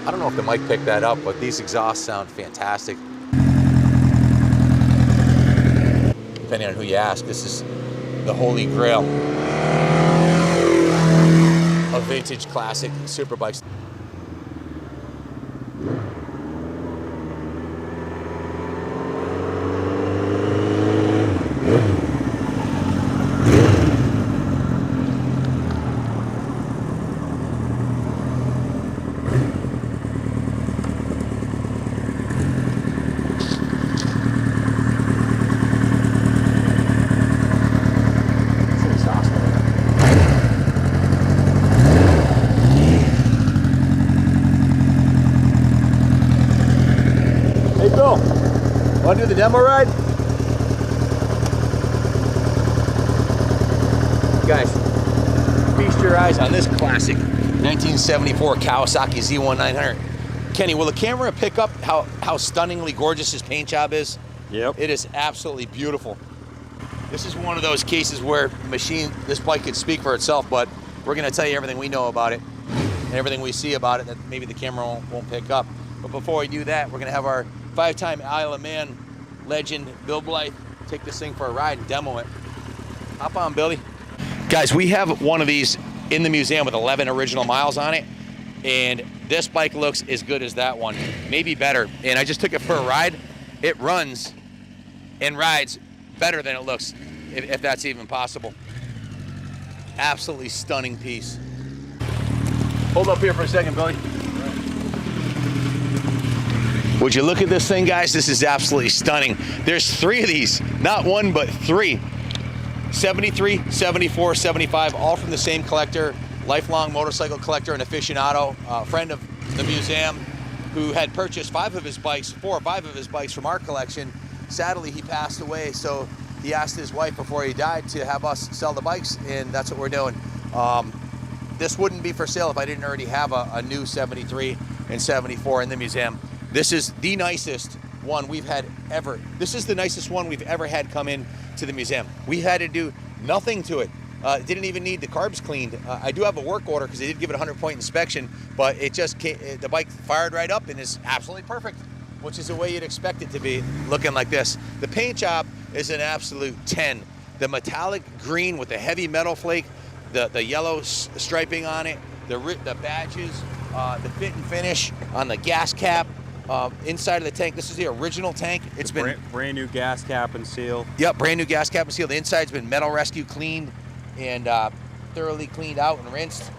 I don't know if the mic picked that up, but these exhausts sound fantastic. Depending on who you ask, this is the holy grail of vintage classic superbikes. Want to do the demo ride? Guys, feast your eyes on this classic 1974 Kawasaki Z1 900. Kenny, will the camera pick up how stunningly gorgeous his paint job is? Yep. It is absolutely beautiful. This is one of those cases where this bike could speak for itself, but we're going to tell you everything we know about it and everything we see about it that maybe the camera won't pick up. But before we do that, we're going to have our 5-time Isle of Man legend, Bill Blythe, take this thing for a ride and demo it. Hop on, Billy. Guys, we have one of these in the museum with 11 original miles on it, and this bike looks as good as that one, maybe better. And I just took it for a ride. It runs and rides better than it looks, if that's even possible. Absolutely stunning piece. Hold up here for a second, Billy. Would you look at this thing, guys? This is absolutely stunning. There's 3 of these, not one, but 3. 73, 74, 75, all from the same collector, lifelong motorcycle collector and aficionado, friend of the museum, who had purchased 4 or 5 of his bikes from our collection. Sadly, he passed away, so he asked his wife before he died to have us sell the bikes, and that's what we're doing. This wouldn't be for sale if I didn't already have a new 73 and 74 in the museum. This is the nicest one we've had ever. This is the nicest one we've ever had come in to the museum. We had to do nothing to it. Didn't even need the carbs cleaned. I do have a work order because they did give it a 100-point inspection, but it just the bike fired right up and is absolutely perfect, which is the way you'd expect it to be, looking like this. The paint job is an absolute 10. The metallic green with the heavy metal flake, the yellow striping on it, the badges, the fit and finish on the gas cap. Inside of the tank, this is the original tank. It's been brand new gas cap and seal. Yep, brand new gas cap and seal. The inside's been metal rescue cleaned and thoroughly cleaned out and rinsed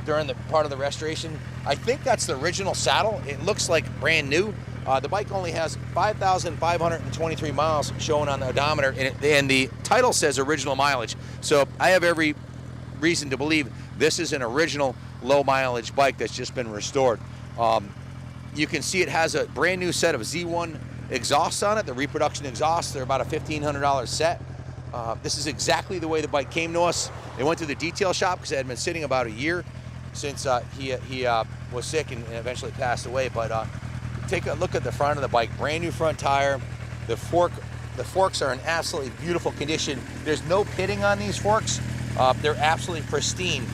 during the part of the restoration. I think that's the original saddle. It looks like brand new. The bike only has 5,523 miles shown on the odometer, and the title says original mileage. So I have every reason to believe this is an original low mileage bike that's just been restored. You can see it has a brand new set of Z1 exhausts on it, the reproduction exhausts. They're about a $1,500 set. This is exactly the way the bike came to us. It went to the detail shop because it had been sitting about a year since he was sick and eventually passed away. But take a look at the front of the bike. Brand new front tire. The forks are in absolutely beautiful condition. There's no pitting on these forks. They're absolutely pristine,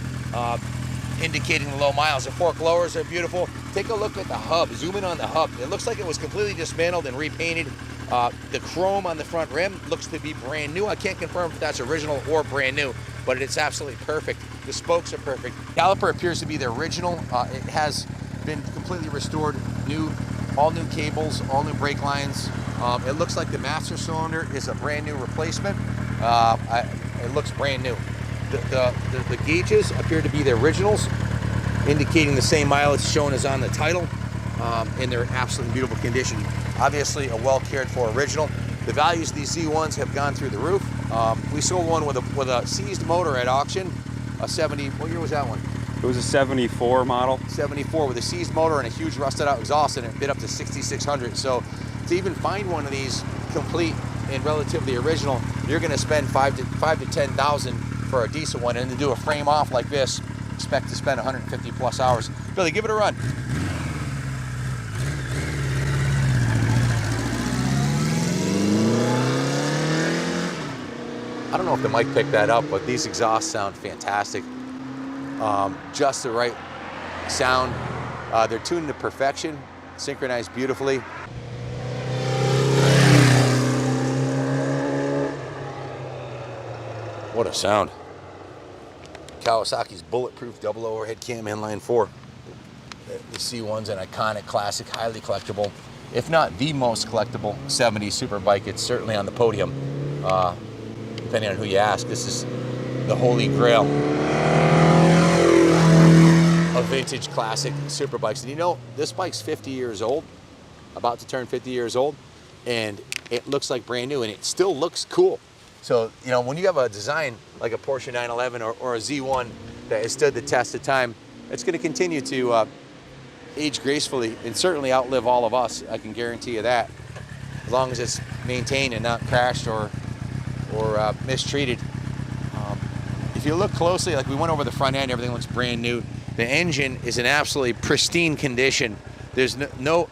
indicating the low miles. The fork lowers are beautiful. Take a look at the hub. Zoom in on the hub. It looks like it was completely dismantled and repainted. The chrome on the front rim looks to be brand new. I can't confirm if that's original or brand new, but it's absolutely perfect. The spokes are perfect. Caliper appears to be the original. It has been completely restored. All new cables, all new brake lines. It looks like the master cylinder is a brand new replacement. It looks brand new. The gauges appear to be the originals, indicating the same mileage shown as on the title, and they're in absolutely beautiful condition. Obviously a well cared for original. The values of these Z1s have gone through the roof. We sold one with a seized motor at auction, a 70, what year was that one? It was a 74 model. 74 with a seized motor and a huge rusted out exhaust, and it bid up to $6,600. So to even find one of these complete and relatively original, you're gonna spend $5,000 to $10,000 for a decent one, and to do a frame off like this, expect to spend 150 plus hours. Billy, give it a run. I don't know if the mic picked that up, but these exhausts sound fantastic. Just the right sound. They're tuned to perfection, synchronized beautifully. What a sound. Kawasaki's bulletproof double overhead cam inline 4. The C1's an iconic, classic, highly collectible, if not the most collectible 70s super bike. It's certainly on the podium, depending on who you ask. This is the holy grail of vintage classic super bikes. And you know, this bike's 50 years old, about to turn 50 years old, and it looks like brand new, and it still looks cool. So, you know, when you have a design like a Porsche 911 or a Z1 that has stood the test of time, it's going to continue to age gracefully and certainly outlive all of us. I can guarantee you that, as long as it's maintained and not crashed or mistreated. If you look closely, like we went over the front end, everything looks brand new. The engine is in absolutely pristine condition. There's no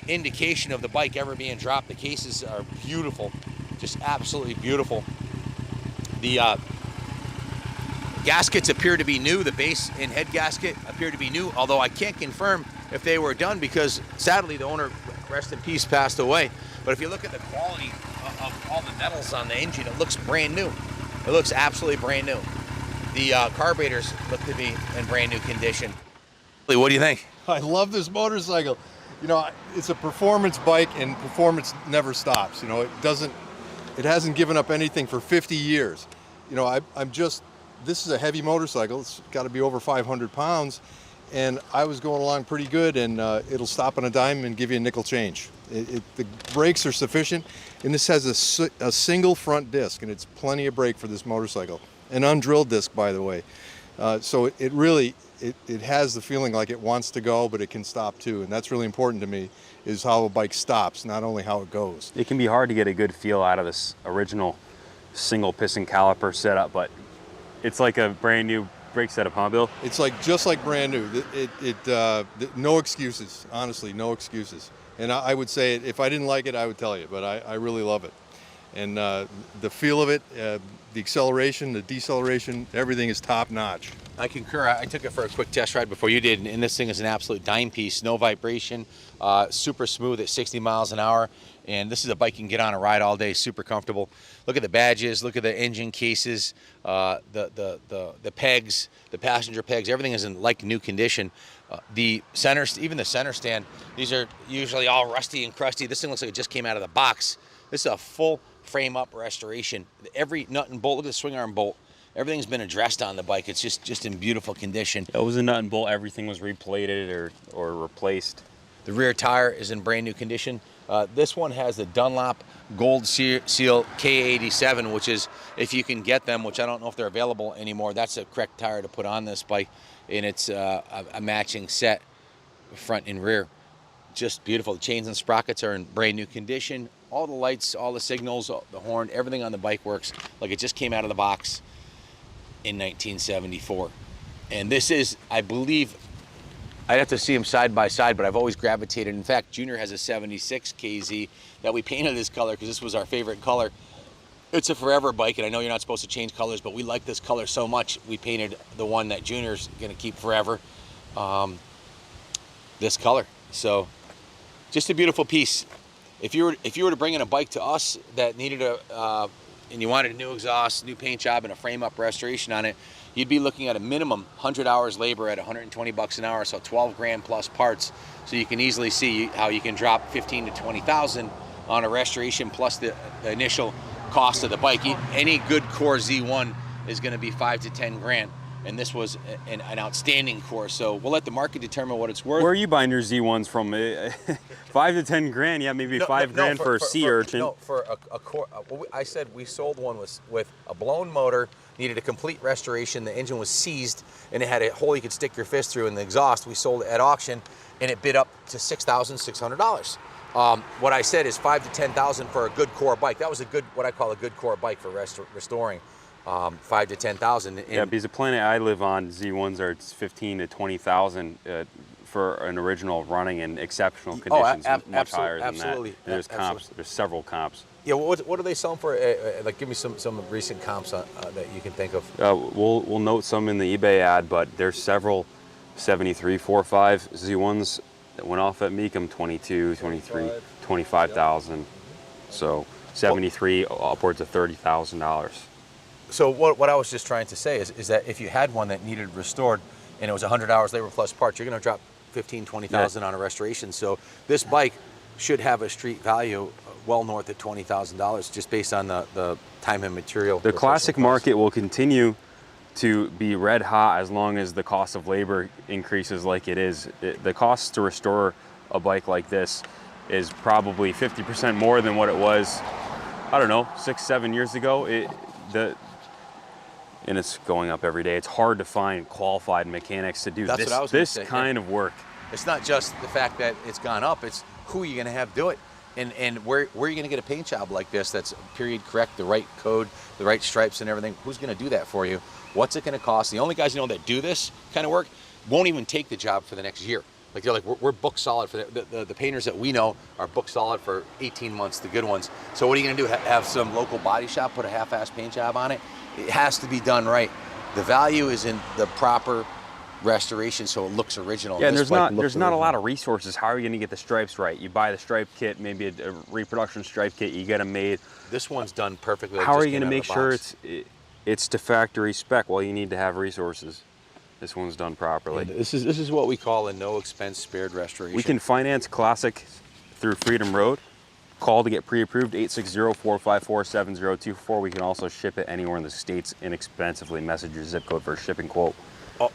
indication of the bike ever being dropped. The cases are beautiful, just absolutely beautiful. The gaskets appear to be new. The base and head gasket appear to be new, although I can't confirm if they were done because sadly the owner, rest in peace, passed away. But if you look at the quality of all the metals on the engine, it looks brand new. It looks absolutely brand new. The carburetors look to be in brand new condition. What do you think? I love this motorcycle. You know, it's a performance bike, and performance never stops. You know, it hasn't given up anything for 50 years. You know, this is a heavy motorcycle. It's got to be over 500 pounds. And I was going along pretty good, and it'll stop on a dime and give you a nickel change. The brakes are sufficient, and this has a single front disc, and it's plenty of brake for this motorcycle. An undrilled disc, by the way. So it really has the feeling like it wants to go, but it can stop too. And that's really important to me, is how a bike stops, not only how it goes. It can be hard to get a good feel out of this original single piston caliper setup, but it's like a brand new brake setup, huh, Bill? It's just like brand new. No excuses, honestly, no excuses. And I would say, if I didn't like it, I would tell you, but I really love it. And the feel of it, the acceleration, the deceleration, everything is top notch. I concur. I took it for a quick test ride before you did, and this thing is an absolute dime piece. No vibration, super smooth at 60 miles an hour. And this is a bike you can get on a ride all day, super comfortable. Look at the badges, look at the engine cases, the pegs, the passenger pegs, everything is in like new condition. The center, even the center stand, these are usually all rusty and crusty. This thing looks like it just came out of the box. This is a full frame up restoration. Every nut and bolt, look at the swing arm bolt. Everything's been addressed on the bike. It's just in beautiful condition. It was a nut and bolt. Everything was replated or replaced. The rear tire is in brand new condition. This one has the Dunlop Gold Seal K87, which is, if you can get them, which I don't know if they're available anymore, that's the correct tire to put on this bike. And it's a matching set, front and rear. Just beautiful. The chains and sprockets are in brand new condition. All the lights, all the signals, the horn, everything on the bike works like it just came out of the box in 1974. And this is, I believe, I'd have to see them side by side, but I've always gravitated. In fact, Junior has a 76 KZ that we painted this color because this was our favorite color. It's a forever bike, and I know you're not supposed to change colors, but we like this color so much, we painted the one that Junior's gonna keep forever, this color. So, just a beautiful piece. If you were to bring in a bike to us that needed and you wanted a new exhaust, new paint job, and a frame-up restoration on it, you'd be looking at a minimum 100 hours labor at 120 bucks an hour, so 12 grand plus parts. So you can easily see how you can drop 15 to 20,000 on a restoration plus the initial cost of the bike. Any good core Z1 is going to be 5 to 10 grand, and this was an outstanding core. So we'll let the market determine what it's worth. Where are you buying your Z1s from? 5 to 10 grand, yeah, maybe 5 grand for a sea urchin. No, for a core. I said we sold one with a blown motor, needed a complete restoration. The engine was seized, and it had a hole you could stick your fist through in the exhaust. We sold it at auction, and it bid up to $6,600. What I said is 5 to 10,000 for a good core bike. That was a good, what I call a good core bike for restoring. 5 to 10,000. Yeah, because the planet I live on, Z1s are 15 to 20,000 for an original running in exceptional conditions. Much higher than that. And there's comps. There's several comps. Yeah, what are they selling for? Like, give me some recent comps that you can think of. We'll note some in the eBay ad, but there's several 73 4.5 Z1s that went off at Mecum, 22, 23, 25,000. So 73 upwards of $30,000. So what I was just trying to say is that if you had one that needed restored and it was 100 hours labor plus parts, you're going to drop 15, 20,000 on a restoration. So this bike should have a street value well north of $20,000 just based on the time and material. The classic market will continue to be red hot as long as the cost of labor increases like it is. The cost to restore a bike like this is probably 50% more than what it was, I don't know, 6-7 years ago. And it's going up every day. It's hard to find qualified mechanics to do this kind of work. It's not just the fact that it's gone up, it's who you're gonna have do it. And where are you gonna get a paint job like this that's period correct, the right code, the right stripes and everything? Who's gonna do that for you? What's it gonna cost? The only guys you know that do this kind of work won't even take the job for the next year. Like they're like, we're booked solid for the painters that we know are booked solid for 18 months, the good ones. So what are you gonna do? Have some local body shop put a half-ass paint job on it? It has to be done right. The value is in the proper restoration so it looks original. Yeah, and there's not a lot of resources. How are you going to get the stripes right? You buy the stripe kit, maybe a reproduction stripe kit, you get them made. This one's done perfectly. How are you going to make sure it's to factory spec? Well, you need to have resources. This one's done properly. Yeah, this is what we call a no expense spared restoration. We can finance Classic through Freedom Road. Call to get pre-approved, 860-454-7024. We can also ship it anywhere in the States inexpensively. Message your zip code for a shipping quote.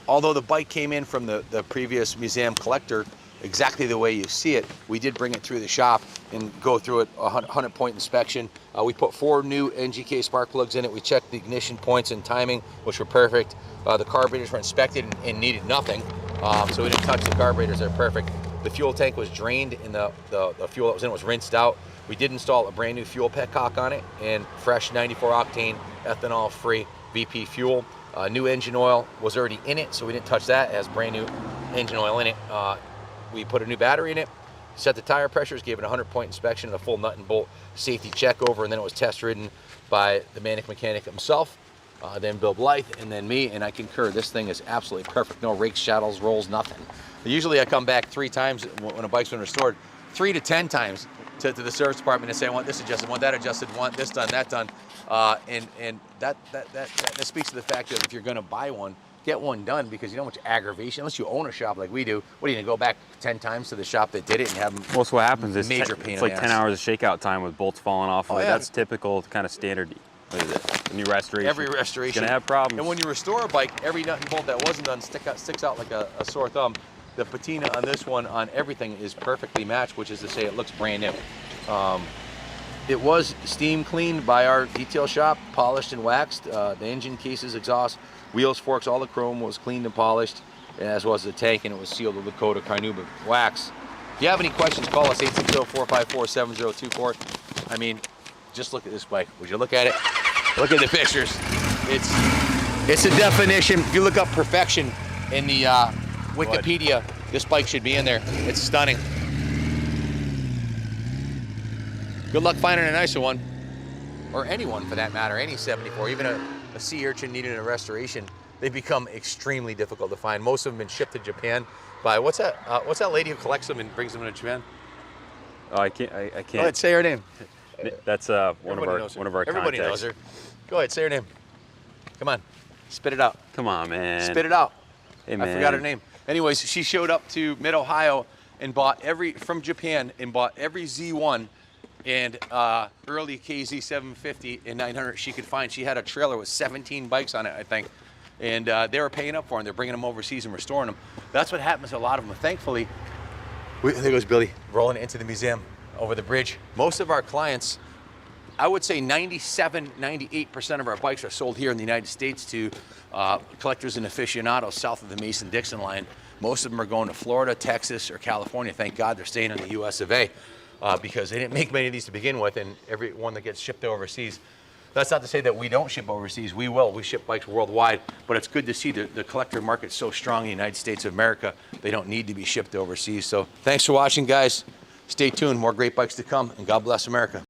Although the bike came in from the previous museum collector exactly the way you see it, we did bring it through the shop and go through it, a 100-point inspection. We put 4 new NGK spark plugs in it. We checked the ignition points and timing, which were perfect. The carburetors were inspected and needed nothing, so we didn't touch the carburetors. They're perfect. The fuel tank was drained and the fuel that was in it was rinsed out. We did install a brand new fuel petcock on it and fresh 94 octane ethanol free VP fuel. New engine oil was already in it, so we didn't touch that. It has brand new engine oil in it. We put a new battery in it, set the tire pressures, gave it a 100-point inspection and a full nut and bolt safety check over, and then it was test ridden by the Manic mechanic himself, then Bill Blythe, and then me, and I concur. This thing is absolutely perfect. No rakes, shadows, rolls, nothing. Usually I come back 3 times when a bike's been restored, 3 to 10 times to the service department and say, I want this adjusted, want that adjusted, want this done, that done. And that speaks to the fact that if you're gonna buy one, get one done, because you know how much aggravation, unless you own a shop like we do, what are you gonna go back 10 times to the shop that did it and have them? Well, so what happens is major pain it's like 10 hours of shakeout time with bolts falling off. Oh, yeah. That's typical kind of standard. What is it? When you restoration. Every restoration. It's gonna have problems. And when you restore a bike, every nut and bolt that wasn't done sticks out like a sore thumb. The patina on this one, on everything, is perfectly matched, which is to say it looks brand new. It was steam cleaned by our detail shop, polished and waxed. The engine cases, exhaust, wheels, forks, all the chrome was cleaned and polished, as was the tank, and it was sealed with a coat of carnauba wax. If you have any questions, call us 860-454-7024. I mean, just look at this bike. Would you look at it? Look at the pictures. It's a definition. If you look up perfection in the Wikipedia, this bike should be in there. It's stunning. Good luck finding a nicer one, or anyone for that matter, any 74, even a sea urchin needing a restoration. They become extremely difficult to find. Most of them have been shipped to Japan by, what's that lady who collects them and brings them to Japan? Oh, I can't. Go ahead, say her name. That's one of our Everybody contacts. knows her. Go ahead, say her name. Come on, spit it out. Come on, man. Spit it out. Hey, man. I forgot her name. Anyways, she showed up to Mid-Ohio and bought from Japan, and bought every Z1 and early KZ 750 and 900 she could find. She had a trailer with 17 bikes on it, I think. And they were paying up for them. They're bringing them overseas and restoring them. That's what happens to a lot of them. Thankfully, there goes Billy rolling into the museum over the bridge. Most of our clients, I would say 97, 98% of our bikes are sold here in the United States to collectors and aficionados south of the Mason-Dixon line. Most of them are going to Florida, Texas, or California. Thank God they're staying in the US of A, because they didn't make many of these to begin with, and every one that gets shipped overseas. That's not to say that we don't ship overseas. We will. We ship bikes worldwide, but it's good to see the collector market so strong in the United States of America. They don't need to be shipped overseas. So thanks for watching, guys. Stay tuned. More great bikes to come, and God bless America.